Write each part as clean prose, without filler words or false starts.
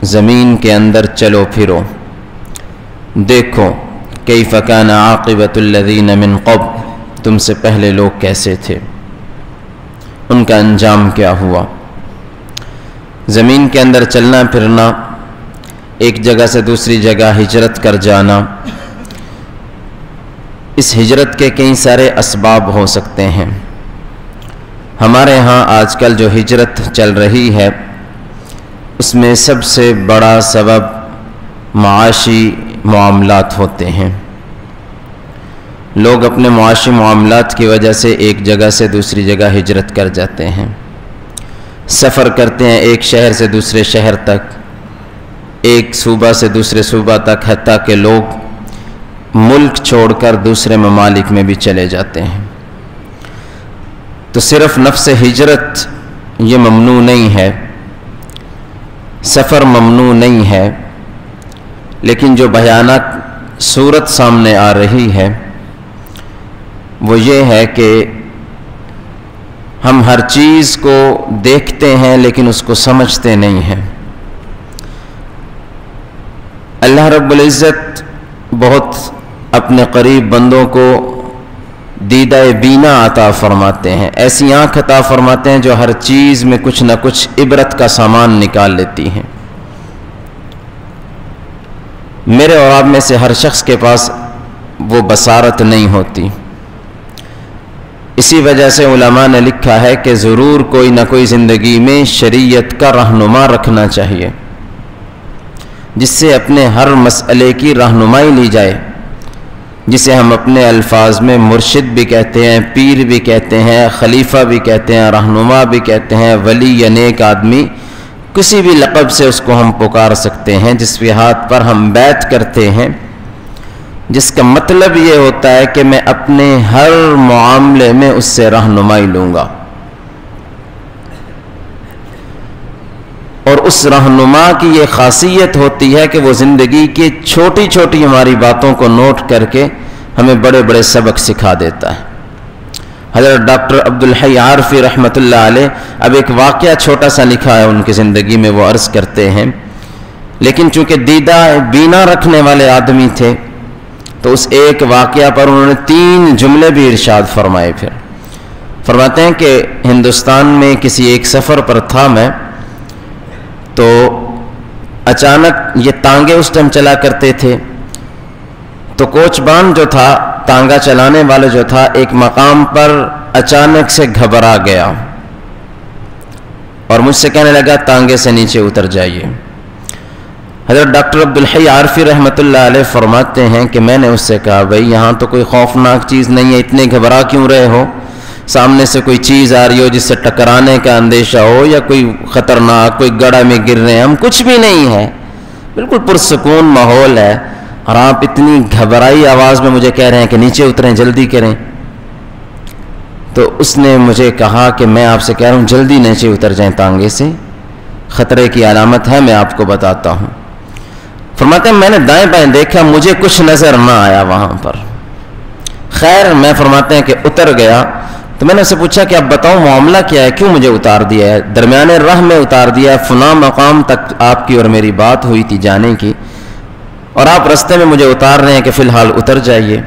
زمین کے اندر چلو پھرو، دیکھو کیف کان عاقبۃ الذین من قبل، تم سے پہلے لوگ کیسے تھے، ان کا انجام کیا ہوا۔ زمین کے اندر چلنا پھرنا، ایک جگہ سے دوسری جگہ ہجرت کر جانا، اس ہجرت کے کئی سارے اسباب ہو سکتے ہیں۔ ہمارے ہاں آج کل جو ہجرت چل رہی ہے اس میں سب سے بڑا سبب معاشی معاملات ہوتے ہیں۔ لوگ اپنے معاشی معاملات کی وجہ سے ایک جگہ سے دوسری جگہ ہجرت کر جاتے ہیں، سفر کرتے ہیں ایک شہر سے دوسرے شہر تک، ایک صوبہ سے دوسرے صوبہ تک، حتیٰ کہ لوگ ملک چھوڑ کر دوسرے ممالک میں بھی چلے جاتے ہیں۔ تو صرف نفس ہجرت یہ ممنوع نہیں ہے، سفر ممنوع نہیں ہے، لیکن جو بھیانک صورت سامنے آ رہی ہے وہ یہ ہے کہ ہم ہر چیز کو دیکھتے ہیں لیکن اس کو سمجھتے نہیں ہیں۔ اللہ رب العزت بہت اپنے قریب بندوں کو دیدہ بینا عطا فرماتے ہیں، ایسی آنکھ عطا فرماتے ہیں جو ہر چیز میں کچھ نہ کچھ عبرت کا سامان نکال لیتی ہیں۔ میرے اور آپ میں سے ہر شخص کے پاس وہ بصارت نہیں ہوتی، اسی وجہ سے علماء نے لکھا ہے کہ ضرور کوئی نہ کوئی زندگی میں شریعت کا رہنما رکھنا چاہیے، جس سے اپنے ہر مسئلے کی رہنمائی لی جائے، جسے ہم اپنے الفاظ میں مرشد بھی کہتے ہیں، پیر بھی کہتے ہیں، خلیفہ بھی کہتے ہیں، رہنما بھی کہتے ہیں، ولی یا نیک آدمی، کسی بھی لقب سے اس کو ہم پکار سکتے ہیں، جس کے ہاتھ پر ہم بیعت کرتے ہیں، جس کا مطلب یہ ہوتا ہے کہ میں اپنے ہر معاملے میں اس سے رہنمائی لوں گا، اور اس رہنما کی یہ خاصیت ہوتی ہے کہ وہ زندگی کی چھوٹی چھوٹی ہماری باتوں کو نوٹ کر کے ہمیں بڑے بڑے سبق سکھا دیتا ہے۔ حضرت ڈاکٹر عبدالحی عارفی رحمۃ اللہ علیہ، اب ایک واقعہ چھوٹا سا لکھا ہے ان کی زندگی میں، وہ عرض کرتے ہیں، لیکن چونکہ دیدہ بینا رکھنے والے آدمی تھے تو اس ایک واقعہ پر انہوں نے 3 جملے بھی ارشاد فرمائے۔ پھر فرماتے ہیں کہ ہندوستان میں کسی ایک سفر پر تھا میں، تو اچانک یہ تانگے اس ٹائم چلا کرتے تھے، تو کوچبان جو تھا، تانگا چلانے والا جو تھا، ایک مقام پر اچانک سے گھبرا گیا اور مجھ سے کہنے لگا تانگے سے نیچے اتر جائیے۔ حضرت ڈاکٹر عبدالحی عارفی رحمۃ اللہ علیہ فرماتے ہیں کہ میں نے اس سے کہا بھائی یہاں تو کوئی خوفناک چیز نہیں ہے، اتنے گھبرا کیوں رہے ہو؟ سامنے سے کوئی چیز آ رہی ہو جس سے ٹکرانے کا اندیشہ ہو، یا کوئی خطرناک، کوئی گڑھا میں گر رہے ہیں، ہم کچھ بھی نہیں ہے، بالکل پرسکون ماحول ہے، اور آپ اتنی گھبرائی آواز میں مجھے کہہ رہے ہیں کہ نیچے اتریں، جلدی کریں۔ تو اس نے مجھے کہا کہ میں آپ سے کہہ رہا ہوں جلدی نیچے اتر جائیں تانگے سے، خطرے کی علامت ہے، میں آپ کو بتاتا ہوں۔ فرماتے ہیں میں نے دائیں بائیں دیکھا، مجھے کچھ نظر نہ آیا وہاں پر۔ خیر میں فرماتے ہیں کہ اتر گیا، تو میں نے اسے پوچھا کہ اب بتاؤ معاملہ کیا ہے، کیوں مجھے اتار دیا ہے، درمیان راہ میں اتار دیا ہے، فلاں مقام تک آپ کی اور میری بات ہوئی تھی جانے کی، اور آپ رستے میں مجھے اتار رہے ہیں کہ فی الحال اتر جائیے۔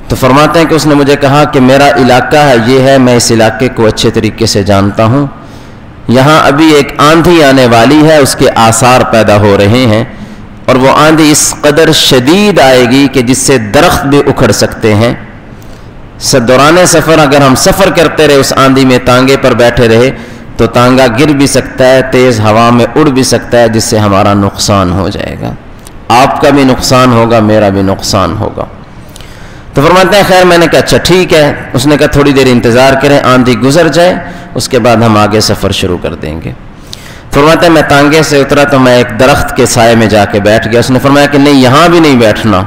تو فرماتے ہیں کہ اس نے مجھے کہا کہ میرا علاقہ ہے یہ ہے، میں اس علاقے کو اچھے طریقے سے جانتا ہوں، یہاں ابھی ایک آندھی آنے والی ہے، اس کے آثار پیدا ہو رہے ہیں، اور وہ آندھی اس قدر شدید آئے گی کہ جس سے درخت بھی اکھڑ سکتے ہیں۔ دوران سفر اگر ہم سفر کرتے رہے، اس آندھی میں تانگے پر بیٹھے رہے، تو تانگا گر بھی سکتا ہے، تیز ہوا میں اڑ بھی سکتا ہے، جس سے ہمارا نقصان ہو جائے گا، آپ کا بھی نقصان ہوگا، میرا بھی نقصان ہوگا۔ تو فرماتے ہیں خیر میں نے کہا اچھا ٹھیک ہے۔ اس نے کہا تھوڑی دیر انتظار کریں، آندھی گزر جائے، اس کے بعد ہم آگے سفر شروع کر دیں گے۔ فرماتے ہیں میں تانگے سے اترا تو میں ایک درخت کے سائے میں جا کے بیٹھ گیا۔ اس نے فرمایا کہ نہیں یہاں بھی نہیں بیٹھنا،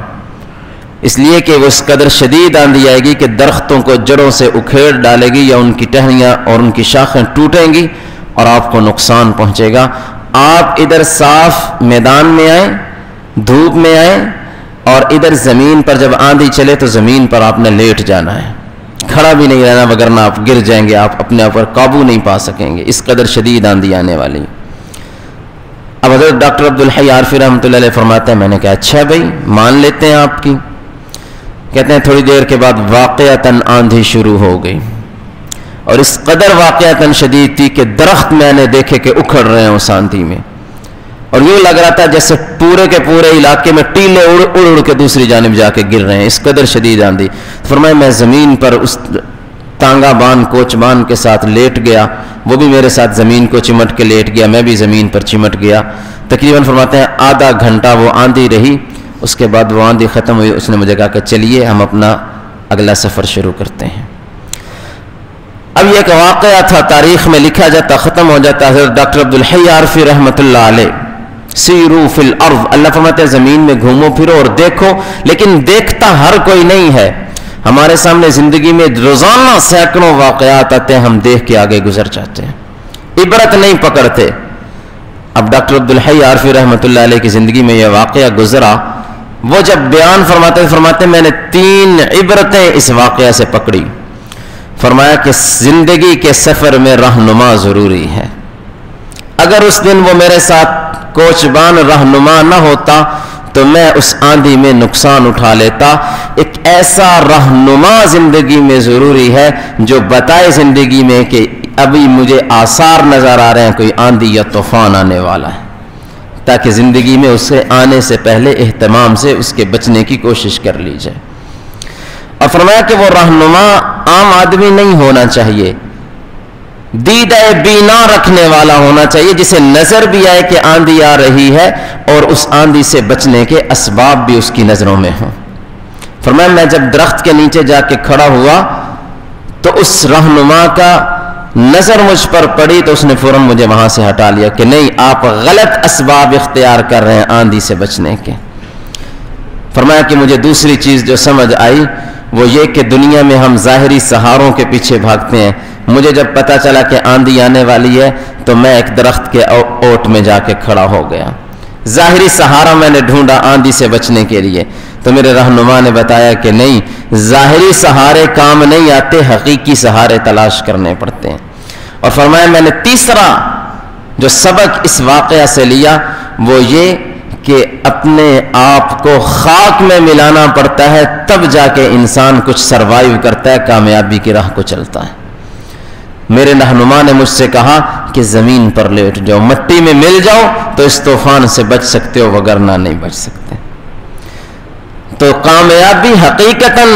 اس لیے کہ وہ اس قدر شدید آندھی آئے گی کہ درختوں کو جڑوں سے اکھیڑ ڈالے گی، یا ان کی ٹہنیاں اور ان کی شاخیں ٹوٹیں گی اور آپ کو نقصان پہنچے گا۔ آپ ادھر صاف میدان میں آئیں، دھوپ میں آئیں، اور ادھر زمین پر جب آندھی چلے تو زمین پر آپ نے لیٹ جانا ہے، کھڑا بھی نہیں رہنا، وگرنہ آپ گر جائیں گے، آپ اپنے اوپر قابو نہیں پا سکیں گے، اس قدر شدید آندھی آنے والی۔ اب حضرت ڈاکٹر عبدالحی عارفی رحمۃ اللہ علیہ فرماتے ہیں میں نے کہا اچھا بھائی مان لیتے ہیں آپ کی. کہتے ہیں تھوڑی دیر کے بعد واقعتاً آندھی شروع ہو گئی اور اس قدر واقعتاً شدید تھی کہ درخت میں نے دیکھے کہ اکھڑ رہے ہیں اس آندھی میں, اور یوں لگ رہا تھا جیسے پورے کے پورے علاقے میں ٹیلے اڑ اڑ کے دوسری جانب جا کے گر رہے ہیں, اس قدر شدید آندھی. فرمایا میں زمین پر اس تانگا بان کوچ بان کے ساتھ لیٹ گیا, وہ بھی میرے ساتھ زمین کو چمٹ کے لیٹ گیا, میں بھی زمین پر چمٹ گیا. تقریباً فرماتے ہیں آدھا گھنٹہ وہ آندھی رہی, اس کے بعد وہ آندھی ختم ہوئی. اس نے مجھے کہا کہ چلیے ہم اپنا اگلا سفر شروع کرتے ہیں. اب یہ ایک واقعہ تھا, تاریخ میں لکھا جاتا, ختم ہو جاتا. حضرت ڈاکٹر عبدالحی عارفی رحمۃ اللہ علیہ سیرو فی الارض, اللہ فرماتے ہیں زمین میں گھومو پھرو اور دیکھو, لیکن دیکھتا ہر کوئی نہیں ہے. ہمارے سامنے زندگی میں روزانہ سینکڑوں واقعات آتے ہیں, ہم دیکھ کے آگے گزر جاتے ہیں, عبرت نہیں پکڑتے. اب ڈاکٹر عبدالحی عارفی رحمۃ اللہ علیہ کی زندگی میں یہ واقعہ گزرا, وہ جب بیان فرماتے میں نے 3 عبرتیں اس واقعہ سے پکڑی. فرمایا کہ زندگی کے سفر میں رہنما ضروری ہے. اگر اس دن وہ میرے ساتھ کوچبان رہنما نہ ہوتا تو میں اس آندھی میں نقصان اٹھا لیتا. ایک ایسا رہنما زندگی میں ضروری ہے جو بتائے زندگی میں کہ ابھی مجھے آثار نظر آ رہے ہیں کوئی آندھی یا طوفان آنے والا ہے, تاکہ زندگی میں اس سے آنے سے پہلے اہتمام سے اس کے بچنے کی کوشش کر لی جائے. اور فرمایا کہ وہ رہنما عام آدمی نہیں ہونا چاہیے, دیدہ بینا رکھنے والا ہونا چاہیے, جسے نظر بھی آئے کہ آندھی آ رہی ہے اور اس آندھی سے بچنے کے اسباب بھی اس کی نظروں میں ہوں. فرمایا میں جب درخت کے نیچے جا کے کھڑا ہوا تو اس رہنما کا نظر مجھ پر پڑی تو اس نے فوراً مجھے وہاں سے ہٹا لیا کہ نہیں آپ غلط اسباب اختیار کر رہے ہیں آندھی سے بچنے کے. فرمایا کہ مجھے دوسری چیز جو سمجھ آئی وہ یہ کہ دنیا میں ہم ظاہری سہاروں کے پیچھے بھاگتے ہیں. مجھے جب پتا چلا کہ آندھی آنے والی ہے تو میں ایک درخت کے اوٹ میں جا کے کھڑا ہو گیا. ظاہری سہارا میں نے ڈھونڈا آندھی سے بچنے کے لیے, تو میرے رہنما نے بتایا کہ نہیں, ظاہری سہارے کام نہیں آتے, حقیقی سہارے تلاش کرنے پڑتے ہیں. اور فرمایا میں نے تیسرا جو سبق اس واقعہ سے لیا وہ یہ کہ اپنے آپ کو خاک میں ملانا پڑتا ہے, تب جا کے انسان کچھ سروائیو کرتا ہے, کامیابی کی راہ کو چلتا ہے. میرے رہنما نے مجھ سے کہا کہ زمین پر لیٹ جاؤ, مٹی میں مل جاؤ تو اس طوفان سے بچ سکتے ہو, وگرنہ نہیں بچ سکتے. تو کامیابی حقیقتاً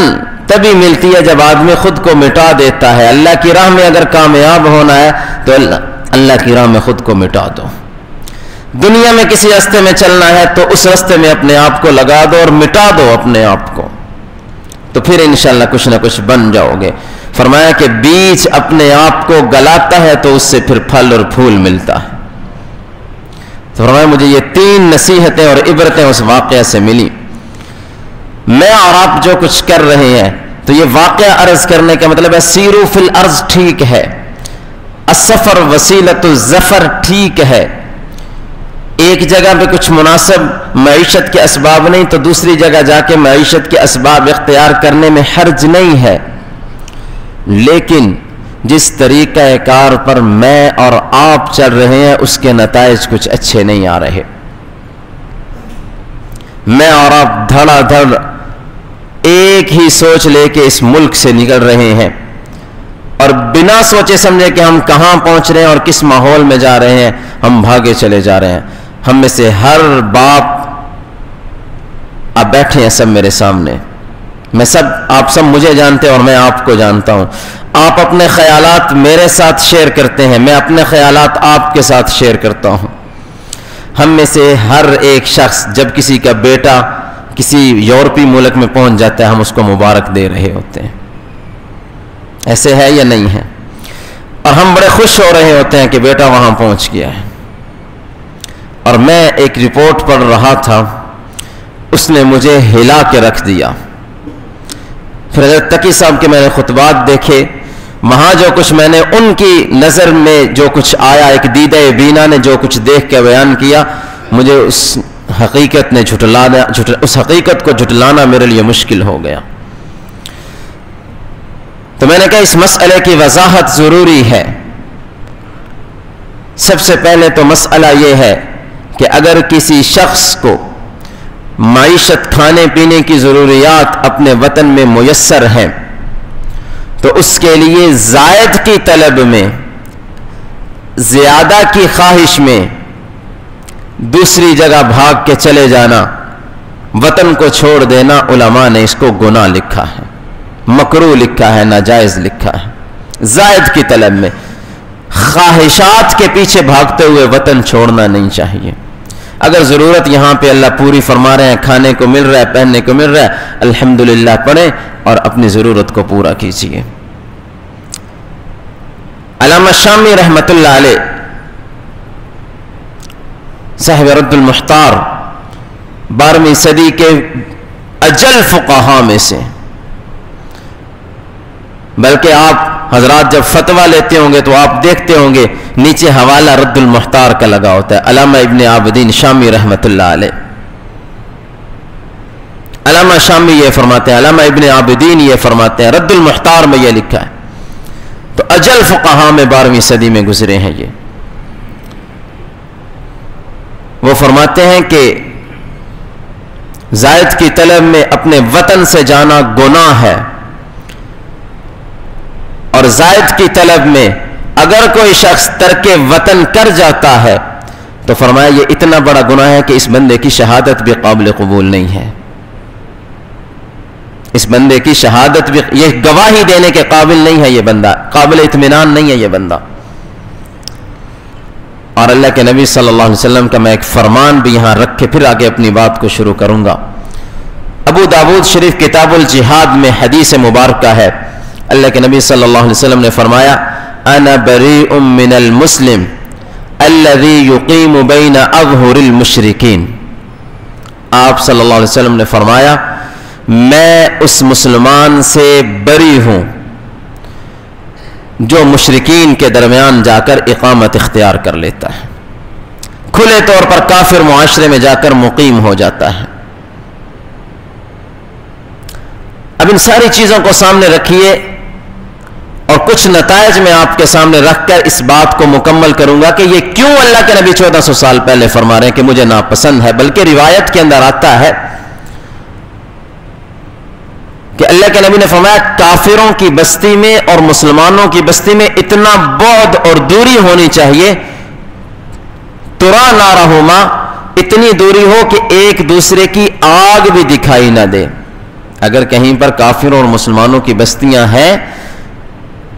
تبھی ملتی ہے جب آدمی خود کو مٹا دیتا ہے. اللہ کی راہ میں اگر کامیاب ہونا ہے تو اللہ کی راہ میں خود کو مٹا دو. دنیا میں کسی راستے میں چلنا ہے تو اس راستے میں اپنے آپ کو لگا دو اور مٹا دو اپنے آپ کو, تو پھر انشاءاللہ کچھ نہ کچھ بن جاؤ گے. فرمایا کہ بیج اپنے آپ کو گلاتا ہے تو اس سے پھر پھل اور پھول ملتا ہے. تو فرمایا مجھے یہ 3 نصیحتیں اور عبرتیں اس واقعہ سے ملی. میں اور آپ جو کچھ کر رہے ہیں تو یہ واقعہ عرض کرنے کا مطلب ہے سیرو فی الارض ٹھیک ہے, السفر وسیلۃ الظفر ٹھیک ہے, ایک جگہ پہ کچھ مناسب معیشت کے اسباب نہیں تو دوسری جگہ جا کے معیشت کے اسباب اختیار کرنے میں حرج نہیں ہے, لیکن جس طریقہ کار پر میں اور آپ چل رہے ہیں اس کے نتائج کچھ اچھے نہیں آ رہے. میں اور آپ دھڑا دھڑ ایک ہی سوچ لے کے اس ملک سے نکل رہے ہیں اور بنا سوچے سمجھے کہ ہم کہاں پہنچ رہے ہیں اور کس ماحول میں جا رہے ہیں ہم بھاگے چلے جا رہے ہیں. ہم میں سے ہر باپ, آپ بیٹھے ہیں سب میرے سامنے, آپ سب مجھے جانتے ہیں اور میں آپ کو جانتا ہوں. آپ اپنے خیالات میرے ساتھ شیئر کرتے ہیں, میں اپنے خیالات آپ کے ساتھ شیئر کرتا ہوں. ہم میں سے ہر ایک شخص جب کسی کا بیٹا کسی یورپی ملک میں پہنچ جاتا ہے ہم اس کو مبارک دے رہے ہوتے ہیں. ایسے ہے یا نہیں ہے؟ اور ہم بڑے خوش ہو رہے ہوتے ہیں کہ بیٹا وہاں پہنچ گیا ہے. اور میں ایک رپورٹ پڑھ رہا تھا, اس نے مجھے ہلا کے رکھ دیا. پھر حضرت تقی صاحب کے میں نے خطبات دیکھے, وہاں جو کچھ میں نے ان کی نظر میں جو کچھ آیا, ایک دیدہ بینا نے جو کچھ دیکھ کے بیان کیا, مجھے اس حقیقت نے اس حقیقت کو جھٹلانا میرے لیے مشکل ہو گیا. تو میں نے کہا اس مسئلے کی وضاحت ضروری ہے. سب سے پہلے تو مسئلہ یہ ہے کہ اگر کسی شخص کو معیشت کھانے پینے کی ضروریات اپنے وطن میں میسر ہیں تو اس کے لیے زائد کی طلب میں، زیادہ کی خواہش میں دوسری جگہ بھاگ کے چلے جانا، وطن کو چھوڑ دینا، علماء نے اس کو گناہ لکھا ہے، مکروہ لکھا ہے، ناجائز لکھا ہے۔ زائد کی طلب میں، خواہشات کے پیچھے بھاگتے ہوئے وطن چھوڑنا نہیں چاہیے۔ اگر ضرورت یہاں پہ اللہ پوری فرما رہے ہیں، کھانے کو مل رہا ہے، پہننے کو مل رہا ہے، الحمدللہ پڑھیں اور اپنی ضرورت کو پورا کیجیے۔ علامہ شامی رحمت اللہ علیہ صاحب رد المحتار 12ویں صدی کے اجل فقہاء میں سے، بلکہ آپ حضرات جب فتویٰ لیتے ہوں گے تو آپ دیکھتے ہوں گے نیچے حوالہ رد المحتار کا لگا ہوتا ہے، علامہ ابن عابدین شامی رحمت اللہ علیہ۔ علامہ شامی یہ فرماتے ہیں، علامہ ابن عابدین یہ فرماتے ہیں، رد المحتار میں یہ لکھا ہے۔ تو اجل فقہاء میں 12ویں صدی میں گزرے ہیں یہ۔ وہ فرماتے ہیں کہ زائد کی طلب میں اپنے وطن سے جانا گناہ ہے، اور زائد کی طلب میں اگر کوئی شخص ترک وطن کر جاتا ہے تو فرمایا یہ اتنا بڑا گناہ ہے کہ اس بندے کی شہادت بھی قابل قبول نہیں ہے، اس بندے کی شہادت بھی، یہ گواہی دینے کے قابل نہیں ہے، یہ بندہ قابل اطمینان نہیں ہے یہ بندہ۔ اور اللہ کے نبی صلی اللہ علیہ وسلم کا میں ایک فرمان بھی یہاں رکھ کے پھر آگے اپنی بات کو شروع کروں گا۔ ابو داود شریف کتاب الجہاد میں حدیث مبارکہ ہے، اللہ کے نبی صلی اللہ علیہ وسلم نے فرمایا انا بریء من المسلم الذي يقيم بين اظهر المشركين۔ آپ صلی اللہ علیہ وسلم نے فرمایا میں اس مسلمان سے بری ہوں جو مشرکین کے درمیان جا کر اقامت اختیار کر لیتا ہے، کھلے طور پر کافر معاشرے میں جا کر مقیم ہو جاتا ہے۔ اب ان ساری چیزوں کو سامنے رکھیے اور کچھ نتائج میں آپ کے سامنے رکھ کر اس بات کو مکمل کروں گا کہ یہ کیوں اللہ کے نبی 1400 سال پہلے فرما رہے ہیں کہ مجھے ناپسند ہے، بلکہ روایت کے اندر آتا ہے کہ اللہ کے نبی نے فرمایا کافروں کی بستی میں اور مسلمانوں کی بستی میں اتنا بعد اور دوری ہونی چاہیے، ترا نارہما، اتنی دوری ہو کہ ایک دوسرے کی آگ بھی دکھائی نہ دے۔ اگر کہیں پر کافروں اور مسلمانوں کی بستیاں ہیں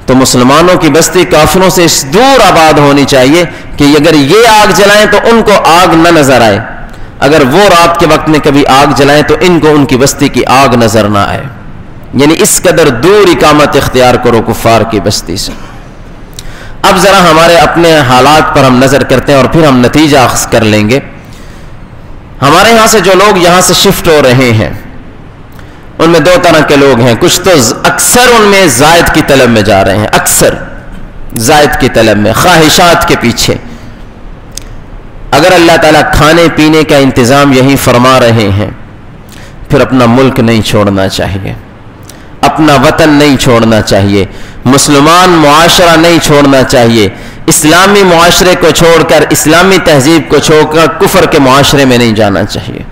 تو مسلمانوں کی بستی کافروں سے اس دور آباد ہونی چاہیے کہ اگر یہ آگ جلائیں تو ان کو آگ نہ نظر آئے، اگر وہ رات کے وقت میں کبھی آگ جلائیں تو ان کو ان کی بستی کی آگ نظر نہ آئے، یعنی اس قدر دور اقامت اختیار کرو کفار کی بستی سے۔ اب ذرا ہمارے اپنے حالات پر ہم نظر کرتے ہیں اور پھر ہم نتیجہ اخذ کر لیں گے۔ ہمارے یہاں سے جو لوگ یہاں سے شفٹ ہو رہے ہیں ان میں دو طرح کے لوگ ہیں، کچھ تو اکثر ان میں زائد کی طلب میں جا رہے ہیں، اکثر زائد کی طلب میں، خواہشات کے پیچھے۔ اگر اللہ تعالیٰ کھانے پینے کا انتظام یہیں فرما رہے ہیں پھر اپنا ملک نہیں چھوڑنا چاہیے، اپنا وطن نہیں چھوڑنا چاہیے، مسلمان معاشرہ نہیں چھوڑنا چاہیے، اسلامی معاشرے کو چھوڑ کر، اسلامی تہذیب کو چھوڑ کر کفر کے معاشرے میں نہیں جانا چاہیے۔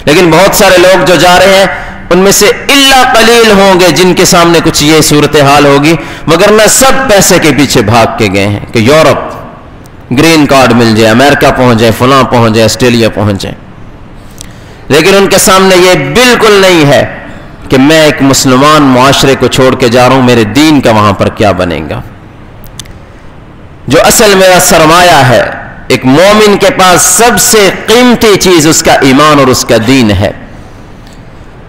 لیکن بہت سارے لوگ جو جا رہے ہیں ان میں سے الا قلیل ہوں گے جن کے سامنے کچھ یہ صورتحال ہوگی، مگر نہ سب پیسے کے پیچھے بھاگ کے گئے ہیں کہ یورپ گرین کارڈ مل جائے، امریکہ پہنچ جائے، فلاں پہنچ جائے، آسٹریلیا پہنچ جائے، لیکن ان کے سامنے یہ بالکل نہیں ہے کہ میں ایک مسلمان معاشرے کو چھوڑ کے جا رہا ہوں، میرے دین کا وہاں پر کیا بنے گا۔ جو اصل میرا سرمایہ ہے، ایک مومن کے پاس سب سے قیمتی چیز اس کا ایمان اور اس کا دین ہے،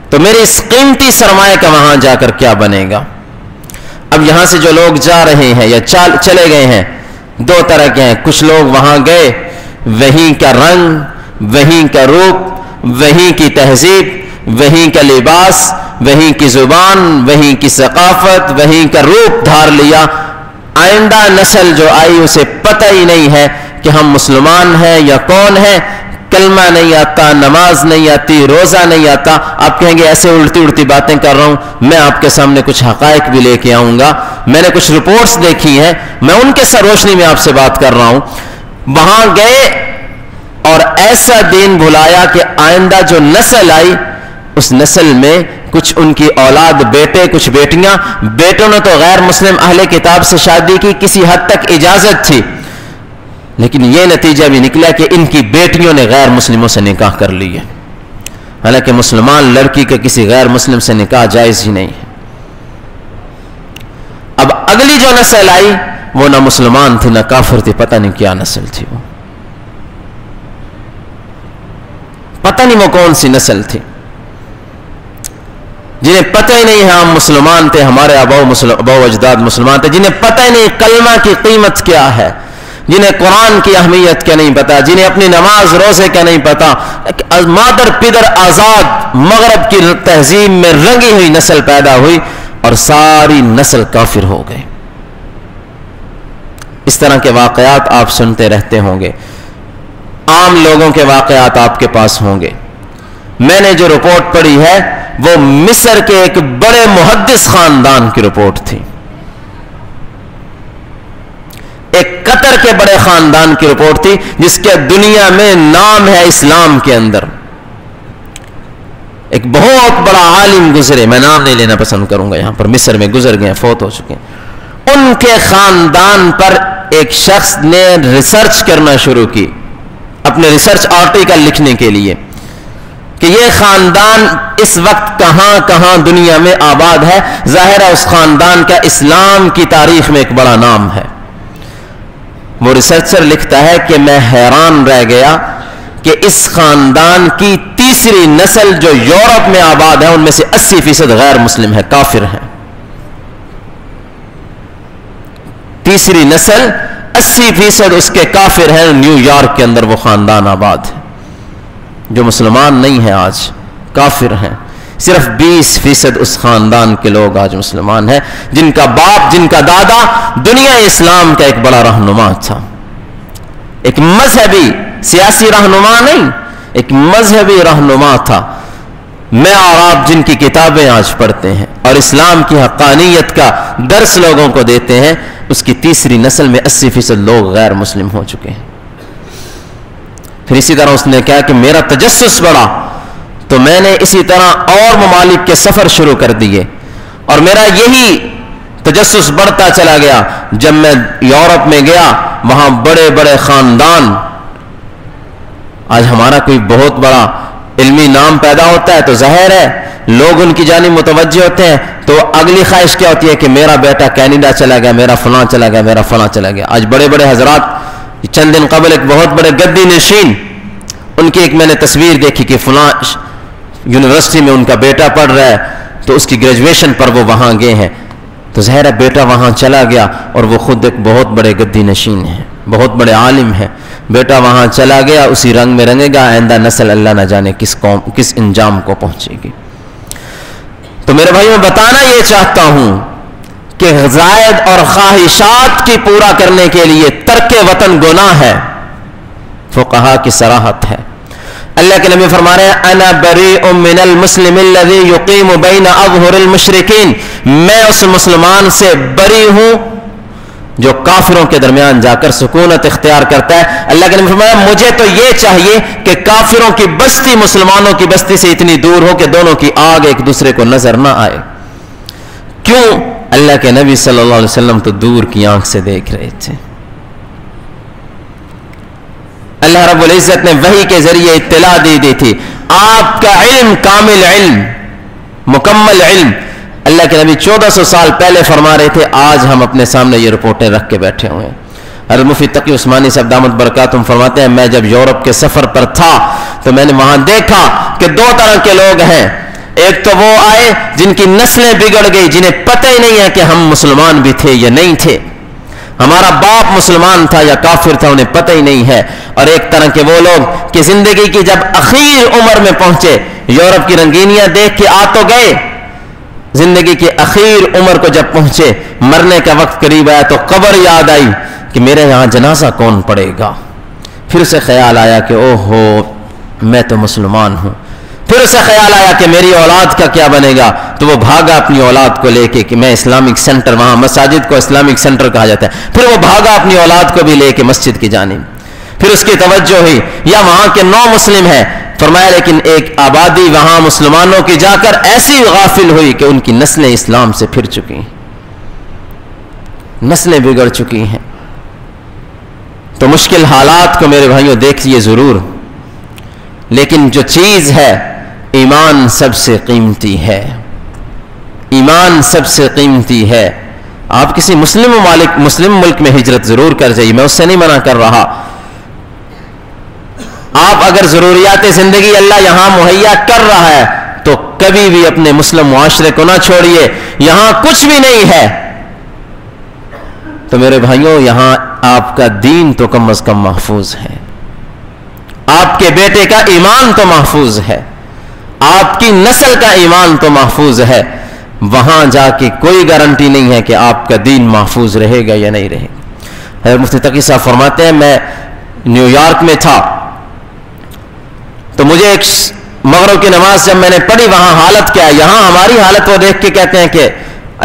تو میرے اس قیمتی سرمایہ کا وہاں جا کر کیا بنے گا۔ اب یہاں سے جو لوگ جا رہے ہیں یا چلے گئے ہیں دو طرح کے ہیں، کچھ لوگ وہاں گئے، وہیں کا رنگ، وہیں کا روپ، وہیں کی تہذیب، وہیں کا لباس، وہیں کی زبان، وہیں کی ثقافت، وہیں کا روپ دھار لیا، آئندہ نسل جو آئی اسے پتہ ہی نہیں ہے کہ ہم مسلمان ہیں یا کون ہیں، کلمہ نہیں آتا، نماز نہیں آتی، روزہ نہیں آتا۔ آپ کہیں گے ایسے الٹی الٹی باتیں کر رہا ہوں، میں آپ کے سامنے کچھ حقائق بھی لے کے آؤں گا، میں نے کچھ رپورٹس دیکھی ہیں، میں ان کے روشنی میں آپ سے بات کر رہا ہوں۔ وہاں گئے ایسا دین بھلایا کہ آئندہ جو نسل آئی اس نسل میں کچھ ان کی اولاد بیٹے کچھ بیٹیاں، بیٹوں نے تو غیر مسلم اہل کتاب سے شادی کی، کسی حد تک اجازت تھی، لیکن یہ نتیجہ بھی نکلا کہ ان کی بیٹیوں نے غیر مسلموں سے نکاح کر لی ہے، حالانکہ مسلمان لڑکی کا کسی غیر مسلم سے نکاح جائز ہی نہیں ہے۔ اب اگلی جو نسل آئی وہ نہ مسلمان تھی نہ کافر تھی، پتہ نہیں کیا نسل تھی، وہ پتہ نہیں وہ کون سی نسل تھی، جنہیں پتہ ہی نہیں ہم مسلمان تھے، ہمارے آباؤ اجداد مسلمان تھے، جنہیں پتہ ہی نہیں کلمہ کی قیمت کیا ہے، جنہیں قرآن کی اہمیت کیا نہیں پتا، جنہیں اپنی نماز روزے کا نہیں پتا، مادر پدر آزاد مغرب کی تہذیب میں رنگی ہوئی نسل پیدا ہوئی اور ساری نسل کافر ہو گئے۔ اس طرح کے واقعات آپ سنتے رہتے ہوں گے، عام لوگوں کے واقعات آپ کے پاس ہوں گے۔ میں نے جو رپورٹ پڑھی ہے وہ مصر کے ایک بڑے محدث خاندان کی رپورٹ تھی، ایک قطر کے بڑے خاندان کی رپورٹ تھی جس کے دنیا میں نام ہے اسلام کے اندر۔ ایک بہت بڑا عالم گزرے، میں نام نہیں لینا پسند کروں گا، یہاں پر مصر میں گزر گئے، فوت ہو چکے ہیں۔ ان کے خاندان پر ایک شخص نے ریسرچ کرنا شروع کی، اپنے ریسرچ آرٹیکل لکھنے کے لیے کہ یہ خاندان اس وقت کہاں کہاں دنیا میں آباد ہے۔ ظاہر ہے اس خاندان کا اسلام کی تاریخ میں ایک بڑا نام ہے۔ وہ ریسرچر لکھتا ہے کہ میں حیران رہ گیا کہ اس خاندان کی تیسری نسل جو یورپ میں آباد ہے ان میں سے 80% غیر مسلم ہے، کافر ہیں۔ تیسری نسل 80% اس کے کافر ہیں، نیو یارک کے اندر وہ خاندان آباد ہے، جو مسلمان نہیں ہیں آج، کافر ہیں۔ صرف 20% اس خاندان کے لوگ آج مسلمان ہیں، جن کا باپ جن کا دادا دنیا اسلام کا ایک بڑا رہنما تھا، ایک مذہبی سیاسی رہنما نہیں، ایک مذہبی رہنما تھا۔ میں اور آپ جن کی کتابیں آج پڑھتے ہیں اور اسلام کی حقانیت کا درس لوگوں کو دیتے ہیں، اس کی تیسری نسل میں 80% لوگ غیر مسلم ہو چکے ہیں۔ پھر اسی طرح اس نے کہا کہ میرا تجسس بڑھا تو میں نے اسی طرح اور ممالک کے سفر شروع کر دیے، اور میرا یہی تجسس بڑھتا چلا گیا۔ جب میں یورپ میں گیا وہاں بڑے بڑے خاندان، آج ہمارا کوئی بہت بڑا علمی نام پیدا ہوتا ہے تو ظاہر ہے لوگ ان کی جانب متوجہ ہوتے ہیں، تو اگلی خواہش کیا ہوتی ہے کہ میرا بیٹا کینیڈا چلا گیا، میرا فلاں چلا گیا، میرا فلاں چلا گیا۔ آج بڑے بڑے حضرات، چند دن قبل ایک بہت بڑے گدی نشین، ان کی ایک میں نے تصویر دیکھی کہ فلاں یونیورسٹی میں ان کا بیٹا پڑھ رہا ہے، تو اس کی گریجویشن پر وہ وہاں گئے ہیں، تو ظاہر ہے بیٹا وہاں چلا گیا اور وہ خود ایک بہت بڑے گدی نشین ہیں، بہت بڑے عالم ہیں، بیٹا وہاں چلا گیا، اسی رنگ میں رنگے گا، آئندہ نسل اللہ نہ جانے کس انجام کو پہنچے گی۔ تو میرے بھائیوں بتانا یہ چاہتا ہوں کہ زائد اور خواہشات کی پورا کرنے کے لیے ترک وطن گناہ ہے، فقہا کی صراحت ہے۔ اللہ کے نبی فرما رہے ہیں انا بریء من المسلم الذي يقيم بين اظهر المشركين، میں اس مسلمان سے بری ہوں جو کافروں کے درمیان جا کر سکونت اختیار کرتا ہے۔ اللہ کے نبی فرمایا مجھے تو یہ چاہیے کہ کافروں کی بستی مسلمانوں کی بستی سے اتنی دور ہو کہ دونوں کی آگ ایک دوسرے کو نظر نہ آئے۔ کیوں؟ اللہ کے نبی صلی اللہ علیہ وسلم تو دور کی آنکھ سے دیکھ رہے تھے۔ اللہ رب العزت نے وحی کے ذریعے اطلاع دی تھی، آپ کا علم کامل علم، مکمل علم۔ اللہ کے نبی 1400 سال پہلے فرما رہے تھے، آج ہم اپنے سامنے یہ رپورٹیں رکھ کے بیٹھے ہوئے ہیں۔ حضرت مفتی تقی عثمانی صاحب دامت برکاتہم فرماتے ہیں میں جب یورپ کے سفر پر تھا تو میں نے وہاں دیکھا کہ دو طرح کے لوگ ہیں، ایک تو وہ آئے جن کی نسلیں بگڑ گئی، جنہیں پتہ ہی نہیں ہے کہ ہم مسلمان بھی تھے یا نہیں تھے، ہمارا باپ مسلمان تھا یا کافر تھا انہیں پتہ ہی نہیں ہے، اور ایک طرح کے وہ لوگ کہ زندگی کی جب اخیر عمر میں پہنچے، یورپ کی رنگینیاں دیکھ کے آ تو گئے، زندگی کی اخیر عمر کو جب پہنچے، مرنے کا وقت قریب آیا تو قبر یاد آئی کہ میرے یہاں جنازہ کون پڑے گا۔ پھر اسے خیال آیا کہ اوہو میں تو مسلمان ہوں، پھر اسے خیال آیا کہ میری اولاد کا کیا بنے گا، تو وہ بھاگا اپنی اولاد کو لے کے کہ میں اسلامک سینٹر، وہاں مساجد کو اسلامک سینٹر کہا جاتا ہے، پھر وہ بھاگا اپنی اولاد کو بھی لے کے مسجد کی جانب۔ پھر اس کی توجہ ہوئی یا وہاں کے 9 مسلم ہیں. فرمایا لیکن ایک آبادی وہاں مسلمانوں کی جا کر ایسی غافل ہوئی کہ ان کی نسلیں اسلام سے پھر چکی ہیں, نسلیں بگڑ چکی ہیں. تو مشکل حالات کو میرے بھائیوں دیکھیے ضرور, لیکن جو چیز ہے ایمان سب سے قیمتی ہے, ایمان سب سے قیمتی ہے. آپ کسی مسلم ملک میں ہجرت ضرور کر جائیے, میں اس سے نہیں منع کر رہا. آپ اگر ضروریات زندگی اللہ یہاں مہیا کر رہا ہے تو کبھی بھی اپنے مسلم معاشرے کو نہ چھوڑیے. یہاں کچھ بھی نہیں ہے تو میرے بھائیوں یہاں آپ کا دین تو کم از کم محفوظ ہے, آپ کے بیٹے کا ایمان تو محفوظ ہے, آپ کی نسل کا ایمان تو محفوظ ہے. وہاں جا کے کوئی گارنٹی نہیں ہے کہ آپ کا دین محفوظ رہے گا یا نہیں رہے گا. حضرت مفتی تقی صاحب فرماتے ہیں میں نیو یارک میں تھا تو مجھے ایک مغرب کی نماز جب میں نے پڑھی وہاں حالت کیا ہے, یہاں ہماری حالت وہ دیکھ کے کہتے ہیں کہ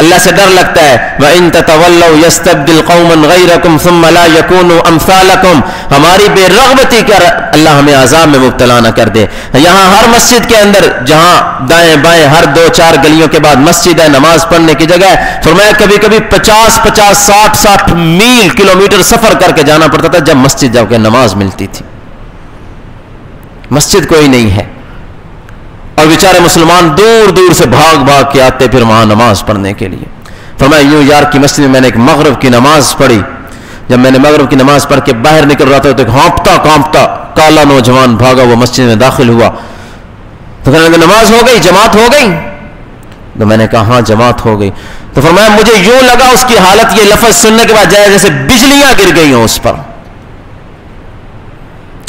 اللہ سے ڈر لگتا ہے. وَإِن تَتَوَلَّوْا يَسْتَبْدِلْ قَوْمًا غَيْرَكُمْ ثُمَّ لَا يَكُونُوا أَمْثَالَكُمْ. ہماری بے رغبتی کر اللہ ہمیں عذاب میں مبتلا نہ کر دے. یہاں ہر مسجد کے اندر جہاں دائیں بائیں ہر 2-4 گلیوں کے بعد مسجد ہے, نماز پڑھنے کی جگہ ہے. فرمایا کبھی کبھی 50-50 60-60 میل کلومیٹر سفر کر کے جانا پڑتا تھا جب مسجد جا کے نماز ملتی تھی. مسجد کوئی نہیں ہے اور بیچارے مسلمان دور دور سے بھاگ بھاگ کے آتے پھر وہاں نماز پڑھنے کے لیے. فرمایا نیو یارک کی مسجد میں میں نے ایک مغرب کی نماز پڑھی. جب میں نے مغرب کی نماز پڑھ کے باہر نکل رہا تھا تو ایک ہانپتا کانپتا کالا نوجوان بھاگا وہ مسجد میں داخل ہوا. تو کہنے لگا نماز ہو گئی, جماعت ہو گئی؟ تو میں نے کہا ہاں جماعت ہو گئی. تو فرمایا مجھے یوں لگا اس کی حالت یہ لفظ سننے کے بعد جیسے بجلیاں گر گئی ہوں اس پر.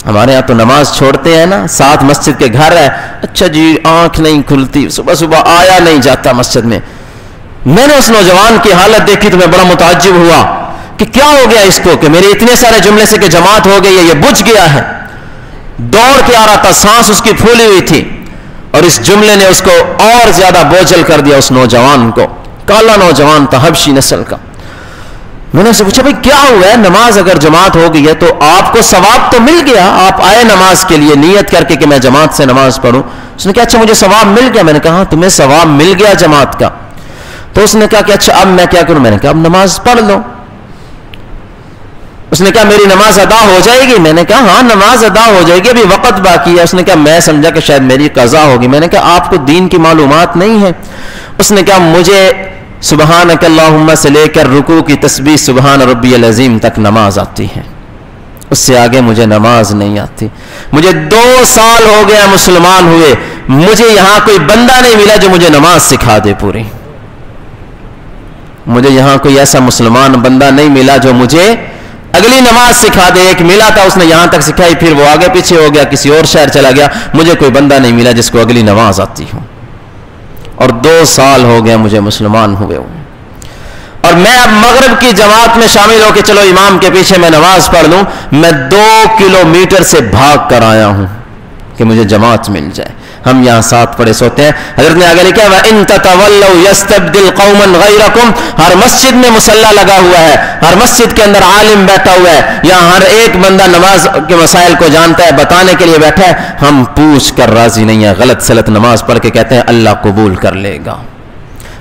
ہمارے ہاں تو نماز چھوڑتے ہیں نا, ساتھ مسجد کے گھر ہے, اچھا جی آنکھ نہیں کھلتی, صبح صبح آیا نہیں جاتا مسجد میں. میں نے اس نوجوان کی حالت دیکھی تو میں بڑا متعجب ہوا کہ کیا ہو گیا اس کو کہ میرے اتنے سارے جملے سے کہ جماعت ہو گئی ہے, یہ بجھ گیا ہے. دوڑ کے آ رہا تھا, سانس اس کی پھولی ہوئی تھی اور اس جملے نے اس کو اور زیادہ بوجھل کر دیا. اس نوجوان کو, کالا نوجوان تھا حبشی نسل کا. میں نے اسے پوچھا بھائی کیا ہوا ہے, نماز اگر جماعت ہو گئی ہے تو آپ کو ثواب تو مل گیا, آپ آئے نماز کے لیے نیت کر کے کہ میں جماعت سے نماز پڑھوں. اس نے کہا اچھا مجھے ثواب مل گیا. میں نے کہا تمہیں ثواب مل گیا جماعت کا. تو اس نے کہا کہ اچھا اب میں کیا کروں؟ میں نے کہا اب نماز پڑھ لو. اس نے کہا میری نماز ادا ہو جائے گی؟ میں نے کہا ہاں نماز ادا ہو جائے گی, ابھی وقت باقی ہے. اس نے کہا میں سمجھا کہ شاید میری قضا ہوگی. میں نے کہا آپ کو دین کی معلومات نہیں ہے. اس نے کہا مجھے سبحانک اللہم سے لے کر رکوع کی تسبیح سبحان ربی العظیم تک نماز آتی ہے, اس سے آگے مجھے نماز نہیں آتی. مجھے 2 سال ہو گیا مسلمان ہوئے, مجھے یہاں کوئی بندہ نہیں ملا جو مجھے نماز سکھا دے پوری. مجھے یہاں کوئی ایسا مسلمان بندہ نہیں ملا جو مجھے اگلی نماز سکھا دے. ایک ملا تھا, اس نے یہاں تک سکھائی, پھر وہ آگے پیچھے ہو گیا, کسی اور شہر چلا گیا. مجھے کوئی بندہ نہیں ملا جس کو اگلی نماز آتی ہو. اور 2 سال ہو گیا مجھے مسلمان ہوئے ہوں, اور میں اب مغرب کی جماعت میں شامل ہو کے چلو امام کے پیچھے میں نماز پڑھ لوں, میں 2 کلومیٹر سے بھاگ کر آیا ہوں کہ مجھے جماعت مل جائے. ہم یہاں ساتھ پڑے سوتے ہیں. حضرت نے آگے لکھا ہے وَإِن تَتَوَلَّوْا يَسْتَبْدِلْ قَوْمًا غَيْرَكُمْ. ہر مسجد میں مصلی لگا ہوا ہے, ہر مسجد کے اندر عالم بیٹھا ہوا ہے, یہاں ہر ایک بندہ نماز کے مسائل کو جانتا ہے, بتانے کے لیے بیٹھا ہے. ہم پوچھ کر راضی نہیں ہیں, غلط سلط نماز پڑھ کے کہتے ہیں اللہ قبول کر لے گا.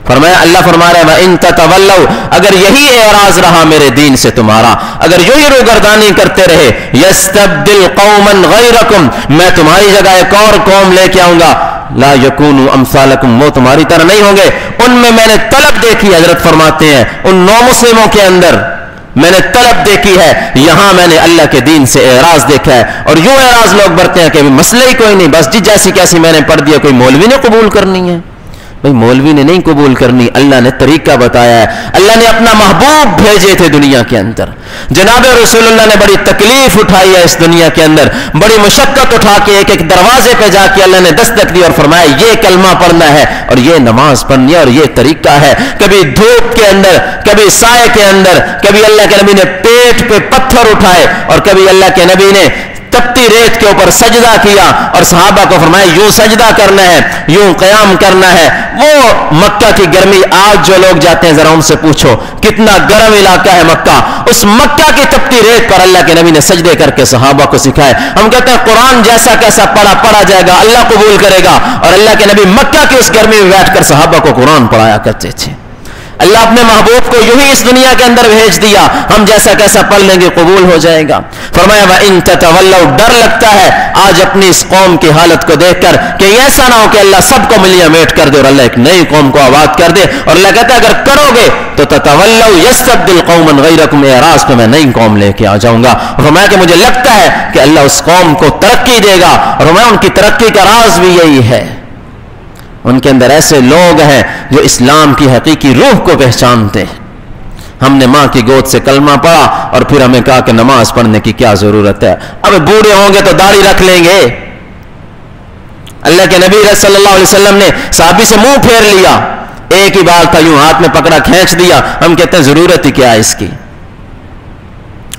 فرمایا اللہ فرما رہا ہے وَإِن تَتَوَلَّوْا, اگر یہی اعراض رہا میرے دین سے تمہارا, اگر یہی روگردانی کرتے رہے, يَسْتَبْدِلْ قَوْمًا غَيْرَكُمْ, میں تمہاری جگہ ایک اور قوم لے کے آؤں گا. لا يَكُونُوا أَمْثَالَكُمْ, وہ تمہاری طرح نہیں ہوں گے. ان میں نے طلب دیکھی, حضرت فرماتے ہیں ان 9 مسلموں کے اندر میں نے طلب دیکھی ہے, یہاں میں نے اللہ کے دین سے اعراض دیکھا ہے. اور یوں اعراض لوگ برتے ہیں کہ مسئلہ ہی کوئی نہیں, بس جی جیسی کیسی میں نے پڑھ دیا, کوئی مولوی نے قبول کرنی ہے. بھئی مولوی نے نہیں قبول کرنی, اللہ نے طریقہ بتایا ہے. اللہ نے اپنا محبوب بھیجے تھے دنیا کے اندر. جناب رسول اللہ نے بڑی تکلیف اٹھائی ہے اس دنیا کے اندر, بڑی مشقت اٹھا کے ایک ایک دروازے پہ جا کے اللہ نے دستک دی اور فرمایا یہ کلمہ پڑھنا ہے اور یہ نماز پڑھنی ہے اور یہ طریقہ ہے. کبھی دھوپ کے اندر, کبھی سائے کے اندر, کبھی اللہ کے نبی نے پیٹ پہ پتھر اٹھائے اور کبھی اللہ کے نبی نے تپتی ریت کے اوپر سجدہ کیا اور صحابہ کو فرمایا یوں سجدہ کرنا ہے، یوں قیام کرنا ہے. وہ مکہ کی گرمی، آج جو لوگ جاتے ہیں ذرا ان سے پوچھو کتنا گرم علاقہ ہے مکہ، اس مکہ کی تپتی ریت پر اللہ کے نبی نے سجدے کر کے صحابہ کو سکھائے. ہم کہتے ہیں قرآن جیسا کیسا پڑھا جائے گا، اللہ قبول کرے گا، اور اللہ کے نبی مکہ کی اس گرمی میں بیٹھ کر صحابہ کو قرآن پڑھایا کرتے تھے. اللہ اپنے محبوب کو یوں ہی اس دنیا کے اندر بھیج دیا، ہم جیسا کیسا پڑھ لیں گے قبول ہو جائے گا. فرمایا وَإِن تَتَوَلَّوْا، ڈر لگتا ہے آج اپنی اس قوم کی حالت کو دیکھ کر کہ ایسا نہ ہو کہ اللہ سب کو ملیا میٹ کر دے اور اللہ ایک نئی قوم کو آباد کر دے. اور اللہ کہتا ہے اگر کرو گے تو تَتَوَلَّوْا يَسْتَبْدِلْ قَوْمًا غَيْرَكُمْ، اعراض پہ میں نئی قوم لے کے آ جاؤں گا. فرمایا کہ مجھے لگتا ہے کہ اللہ اس قوم کو ترقی دے گا، اور فرمایا ان کی ترقی کا راز بھی یہی ہے، ان کے اندر ایسے لوگ ہیں جو اسلام کی حقیقی روح کو پہچانتے ہیں. ہم نے ماں کی گود سے کلمہ پڑھا اور پھر ہمیں کہا کہ نماز پڑھنے کی کیا ضرورت ہے، اب بوڑھے ہوں گے تو داڑھی رکھ لیں گے. اللہ کے نبی صلی اللہ علیہ وسلم نے صحابی سے منہ پھیر لیا، ایک ہی بار تھا، یوں ہاتھ میں پکڑا کھینچ دیا. ہم کہتے ہیں ضرورت ہی کیا ہے اس کی،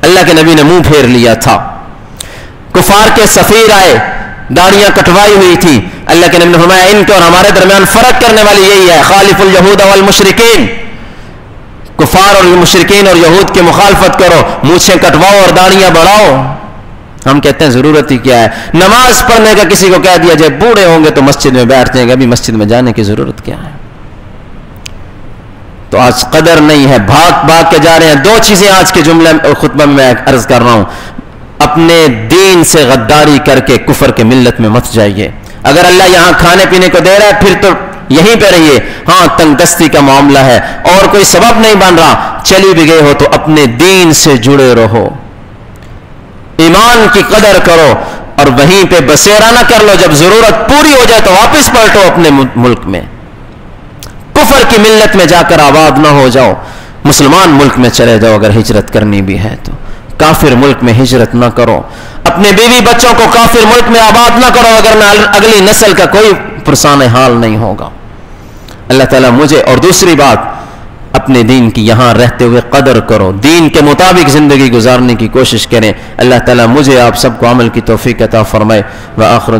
اللہ کے نبی نے منہ پھیر لیا تھا. کفار کے سفیر آئے، داڑیاں کٹوائی ہوئی تھی. اللہ کے نبی نے فرمایا ان کے اور ہمارے درمیان فرق کرنے والی یہی ہے، خالف الیہود والمشرکین، کفار اور مشرکین اور یہود کی مخالفت کرو، مونچھیں کٹواؤ اور داڑیاں بڑھاؤ. ہم کہتے ہیں ضرورت ہی کیا ہے، نماز پڑھنے کا کسی کو کہہ دیا جائے بوڑھے ہوں گے تو مسجد میں بیٹھ جائیں گے، ابھی مسجد میں جانے کی ضرورت کیا ہے. تو آج قدر نہیں ہے، بھاگ کے جا رہے ہیں. دو چیزیں آج کے جملے خطبہ میں عرض کر رہا ہوں. اپنے دین سے غداری کر کے کفر کے ملت میں مت جائیے. اگر اللہ یہاں کھانے پینے کو دے رہا ہے پھر تو یہیں پہ رہیے. ہاں تنگ دستی کا معاملہ ہے اور کوئی سبب نہیں بن رہا، چلی بھی گئے ہو تو اپنے دین سے جڑے رہو، ایمان کی قدر کرو اور وہیں پہ بسیرا نہ کر لو. جب ضرورت پوری ہو جائے تو واپس پلٹو اپنے ملک میں. کفر کی ملت میں جا کر آباد نہ ہو جاؤ، مسلمان ملک میں چلے جاؤ. اگر ہجرت کرنی بھی ہے تو کافر ملک میں ہجرت نہ کرو، اپنے بیوی بچوں کو کافر ملک میں آباد نہ کرو، اگر اگلی نسل کا کوئی پرسان حال نہیں ہوگا. اللہ تعالیٰ مجھے، اور دوسری بات اپنے دین کی یہاں رہتے ہوئے قدر کرو، دین کے مطابق زندگی گزارنے کی کوشش کریں. اللہ تعالیٰ مجھے آپ سب کو عمل کی توفیق عطا فرمائے. وآخر